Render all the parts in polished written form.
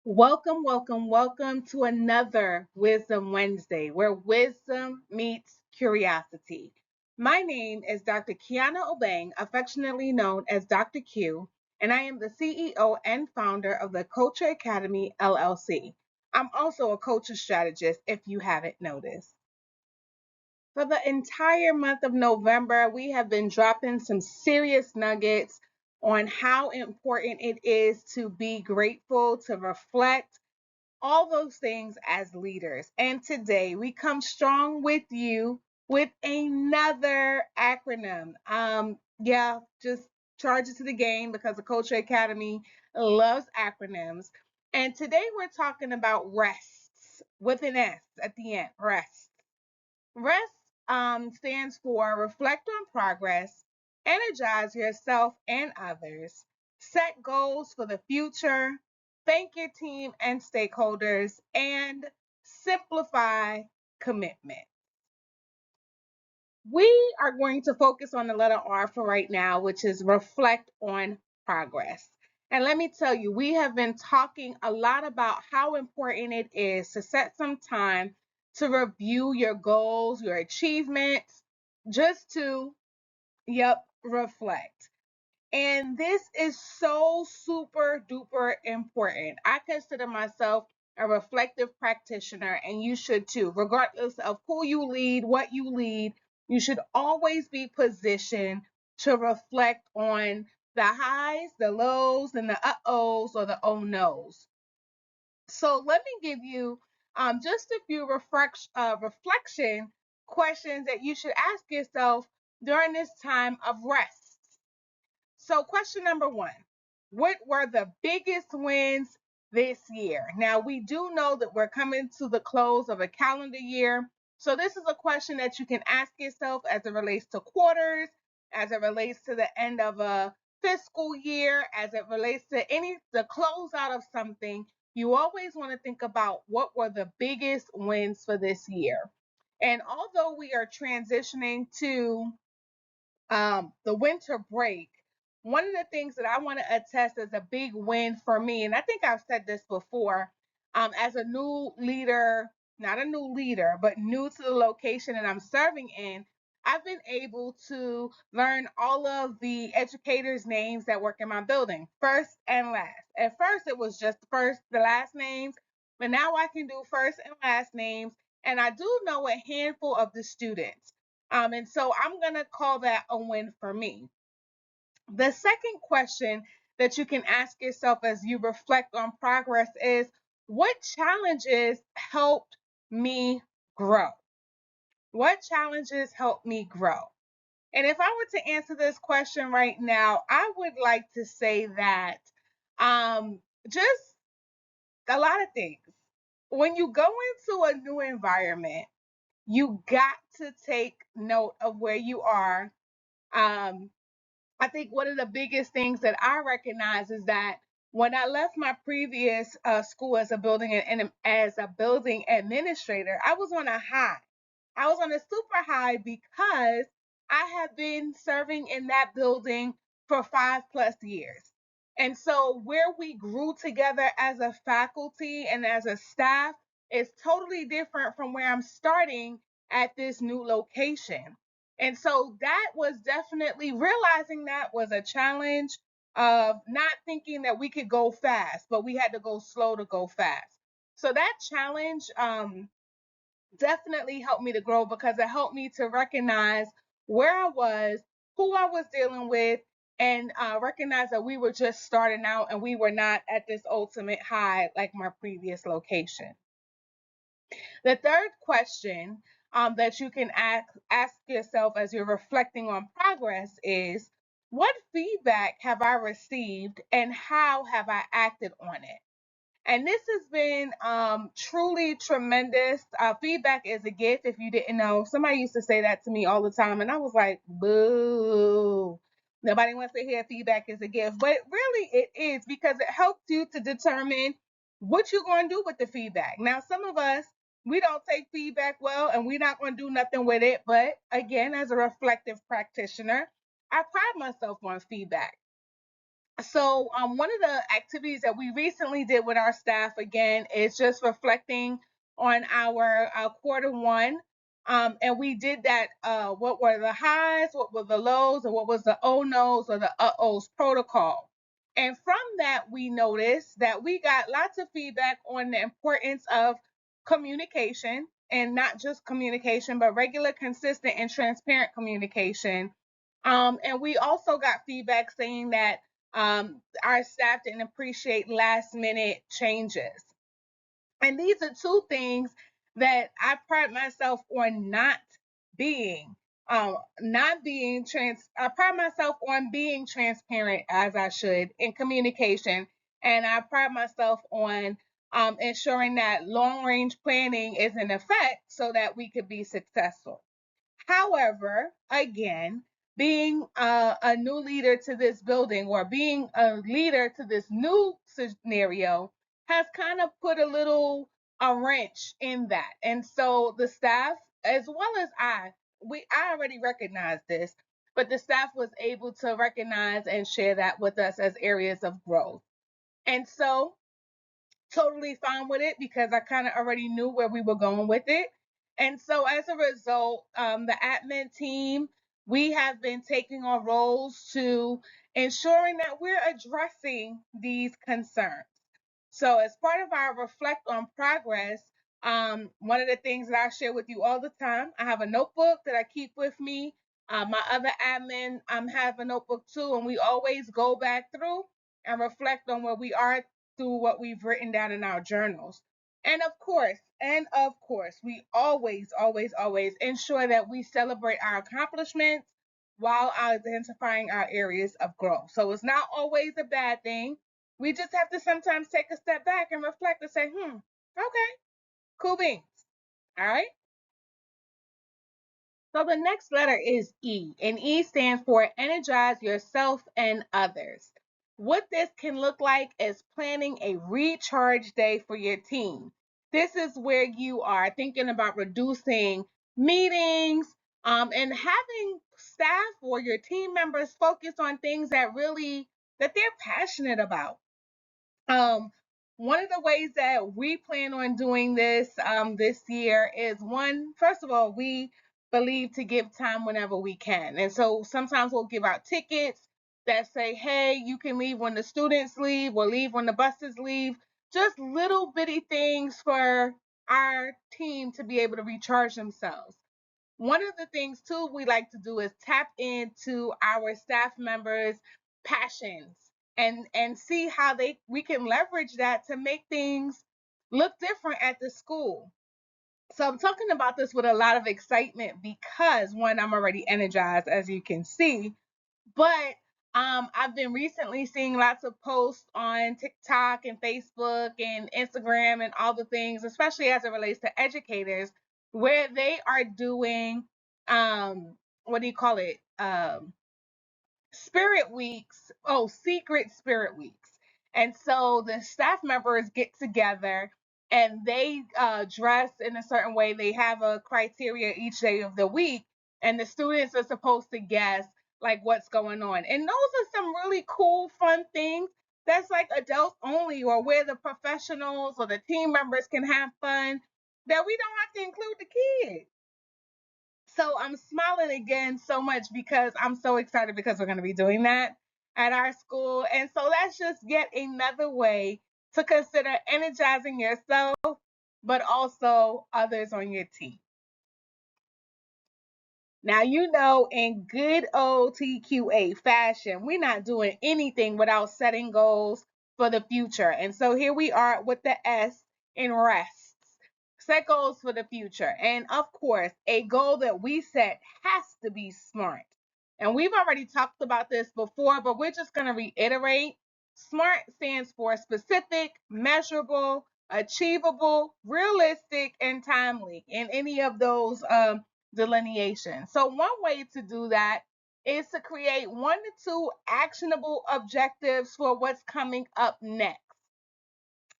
Welcome, welcome, welcome to another Wisdom Wednesday where wisdom meets curiosity. My name is Dr. Kiana Obang, affectionately known as Dr. Q, and I am the CEO and founder of the Culture Academy LLC. I'm also a culture strategist if you haven't noticed. For the entire month of November, we have been dropping some serious nuggets on how important it is to be grateful, to reflect, all those things as leaders. And today we come strong with you with another acronym. Just charge it to the game because the Culture Academy loves acronyms. And today we're talking about REST with an S at the end. REST. REST stands for Reflect on Progress, Energize Yourself and Others, Set Goals for the Future, Thank Your Team and Stakeholders, and Simplify Commitment. We are going to focus on the letter R for right now, which is Reflect on Progress. And let me tell you, we have been talking a lot about how important it is to set some time to review your goals, your achievements, just to, reflect. And this is so super duper important. I consider myself a reflective practitioner, and you should too. Regardless of who you lead, what you lead, you should always be positioned to reflect on the highs, the lows, and the uh-ohs or the oh no's. So let me give you just a few reflection questions that you should ask yourself during this time of rest. So, question number one: what were the biggest wins this year? Now, we do know that we're coming to the close of a calendar year. So, this is a question that you can ask yourself as it relates to quarters, as it relates to the end of a fiscal year, as it relates to the closeout of something. You always want to think about what were the biggest wins for this year. And although we are transitioning to the winter break, one of the things that I want to attest as a big win for me, and I think I've said this before, as a new leader, not a new leader, but new to the location that I'm serving in, I've been able to learn all of the educators' names that work in my building, first and last. At first, it was just the last names, but now I can do first and last names, and I do know a handful of the students. And so I'm going to call that a win for me. The second question that you can ask yourself as you reflect on progress is, what challenges helped me grow? What challenges helped me grow? And if I were to answer this question right now, I would like to say that just a lot of things. When you go into a new environment, you got to take note of where you are. um, I think one of the biggest things that I recognize is that when I left my previous school as a building administrator, I was on a high. I was on a super high because I have been serving in that building for 5+ years. And so where we grew together as a faculty and as a staff is totally different from where I'm starting at this new location. And so that was definitely realizing that was a challenge of not thinking that we could go fast, but we had to go slow to go fast. So that challenge definitely helped me to grow because it helped me to recognize where I was, who I was dealing with, and recognize that we were just starting out and we were not at this ultimate high like my previous location. The third question that you can ask yourself as you're reflecting on progress is, what feedback have I received and how have I acted on it? And this has been truly tremendous. Feedback is a gift. If you didn't know, somebody used to say that to me all the time, and I was like, boo. Nobody wants to hear feedback is a gift, but really it is because it helps you to determine what you're going to do with the feedback. Now, some of us, we don't take feedback well and we're not going to do nothing with it. But again, as a reflective practitioner, I pride myself on feedback. So one of the activities that we recently did with our staff again is just reflecting on our quarter one. And we did that. What were the highs? What were the lows? And what was the oh no's or the ohs protocol? And from that, we noticed that we got lots of feedback on the importance of communication, and not just communication, but regular, consistent, and transparent communication. And we also got feedback saying that our staff didn't appreciate last minute changes. And these are two things that I pride myself on not being. Not being I pride myself on being transparent as I should in communication. And I pride myself on ensuring that long range planning is in effect so that we could be successful. However, again, being a new leader to this building or being a leader to this new scenario has kind of put a wrench in that. And so the staff, as well as I already recognized this, but the staff was able to recognize and share that with us as areas of growth. And so totally fine with it because I kind of already knew where we were going with it. And so as a result, the admin team, we have been taking on roles to ensuring that we're addressing these concerns. So, as part of our reflect on progress, one of the things that I share with you all the time, I have a notebook that I keep with me. My other admin have a notebook too, and we always go back through and reflect on where we are through what we've written down in our journals. And of course, we always, always, always ensure that we celebrate our accomplishments while identifying our areas of growth. So it's not always a bad thing. We just have to sometimes take a step back and reflect and say, okay, cool beans. All right. So the next letter is E, and E stands for energize yourself and others. What this can look like is planning a recharge day for your team. This is where you are thinking about reducing meetings, and having staff or your team members focus on things that they're passionate about. Um, One of the ways that we plan on doing this year is one, first of all, we believe to give time whenever we can. And so sometimes we'll give out tickets that say, hey, you can leave when the students leave or leave when the buses leave. Just little bitty things for our team to be able to recharge themselves. One of the things too we like to do is tap into our staff members' passions and see how they we can leverage that to make things look different at the school. So I'm talking about this with a lot of excitement because one, I'm already energized as you can see, but I've been recently seeing lots of posts on TikTok and Facebook and Instagram and all the things, especially as it relates to educators, where they are doing what do you call it? Spirit weeks. Oh, secret spirit weeks. And so the staff members get together and they dress in a certain way. They have a criteria each day of the week, and the students are supposed to guess like what's going on. And those are some really cool, fun things that's like adults only, or where the professionals or the team members can have fun that we don't have to include the kids. So I'm smiling again so much because I'm so excited because we're going to be doing that at our school. And so that's just yet another way to consider energizing yourself, but also others on your team. Now, you know, in good old TQA fashion, we're not doing anything without setting goals for the future. And so here we are with the S in rest. Set goals for the future. And of course, a goal that we set has to be smart. And we've already talked about this before, but we're just going to reiterate. SMART stands for specific, measurable, achievable, realistic, and timely in any of those delineation. So one way to do that is to create 1 to 2 actionable objectives for what's coming up next.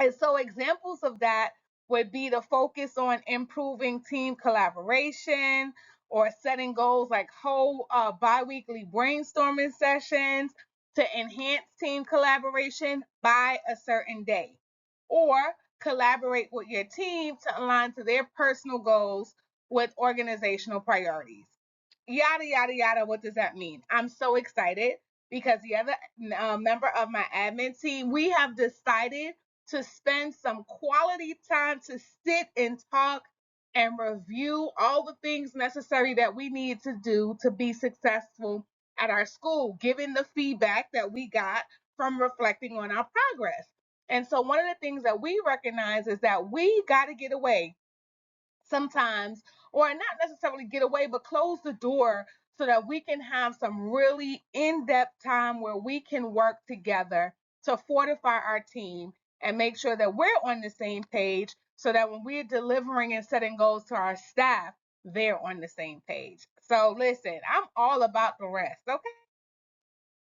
And so examples of that would be to focus on improving team collaboration or setting goals like whole biweekly brainstorming sessions, to enhance team collaboration by a certain day, or collaborate with your team to align to their personal goals with organizational priorities. Yada, yada, yada. What does that mean? I'm so excited because the other member of my admin team, we have decided to spend some quality time to sit and talk and review all the things necessary that we need to do to be successful at our school, given the feedback that we got from reflecting on our progress. And so, one of the things that we recognize is that we got to get away sometimes, or not necessarily get away, but close the door so that we can have some really in depth time where we can work together to fortify our team and make sure that we're on the same page so that when we're delivering and setting goals to our staff, they're on the same page. So, listen, I'm all about the rest, okay?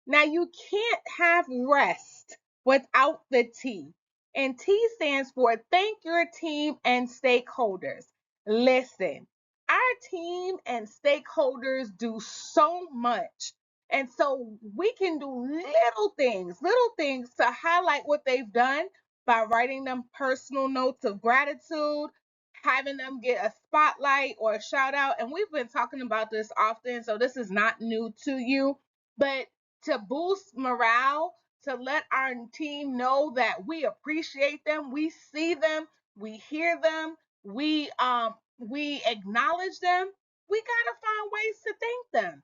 Now, you can't have rest without the T. And T stands for thank your team and stakeholders. Listen, our team and stakeholders do so much. And so we can do little things to highlight what they've done by writing them personal notes of gratitude, having them get a spotlight or a shout out. And we've been talking about this often, so this is not new to you. But to boost morale, to let our team know that we appreciate them, we see them, we hear them, we acknowledge them. We gotta find ways to thank them,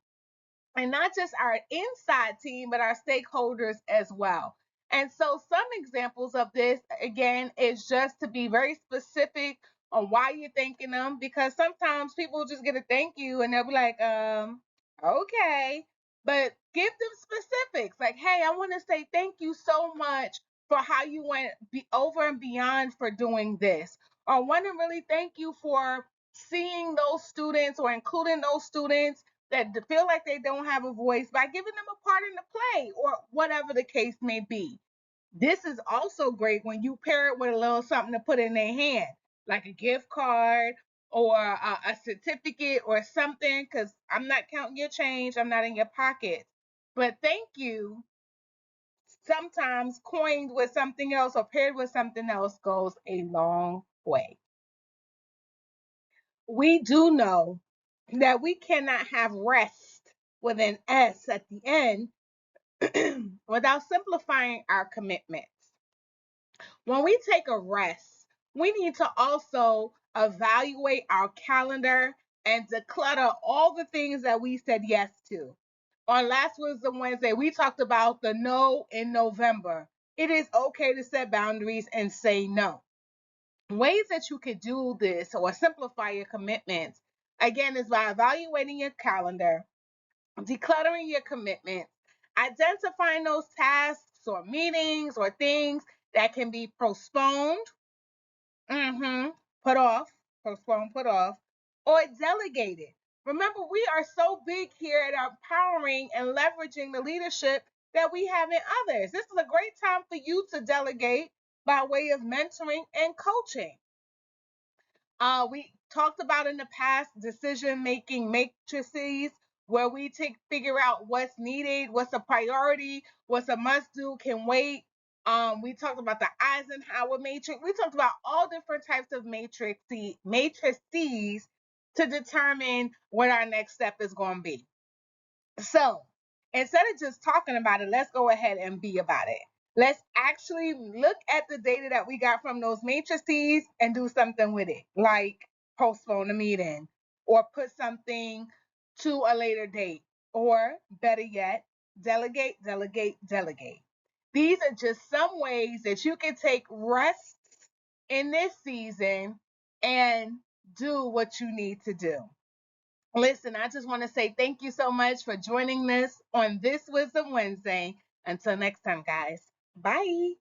and not just our inside team, but our stakeholders as well. And so, some examples of this, again, is just to be very specific on why you're thanking them, because sometimes people just get a thank you and they'll be like, okay. But give them specifics like, hey, I want to say thank you so much for how you went over and beyond for doing this. Or I want to really thank you for seeing those students or including those students that feel like they don't have a voice by giving them a part in the play or whatever the case may be. This is also great when you pair it with a little something to put in their hand, like a gift card or a certificate or something, because I'm not counting your change, I'm not in your pocket. But thank you, sometimes coined with something else or paired with something else, goes a long way. We do know that we cannot have rest with an S at the end without simplifying our commitments. When we take a rest, we need to also evaluate our calendar and declutter all the things that we said yes to. On last Wisdom Wednesday, we talked about the no in November. It is okay to set boundaries and say no. Ways that you could do this or simplify your commitments, again, is by evaluating your calendar, decluttering your commitments, identifying those tasks or meetings or things that can be postponed, mm-hmm, put off, postponed, put off, or delegated. Remember, we are so big here at empowering and leveraging the leadership that we have in others. This is a great time for you to delegate by way of mentoring and coaching. We talked about in the past decision making matrices where we figure out what's needed, what's a priority, what's a must do, can wait. We talked about the Eisenhower matrix. We talked about all different types of matrices to determine what our next step is going to be. So instead of just talking about it, let's go ahead and be about it. Let's actually look at the data that we got from those matrices and do something with it, like postpone a meeting or put something to a later date, or better yet, delegate, delegate, delegate. These are just some ways that you can take rest in this season and do what you need to do. Listen, I just want to say thank you so much for joining us on this Wisdom Wednesday. Until next time, guys. Bye.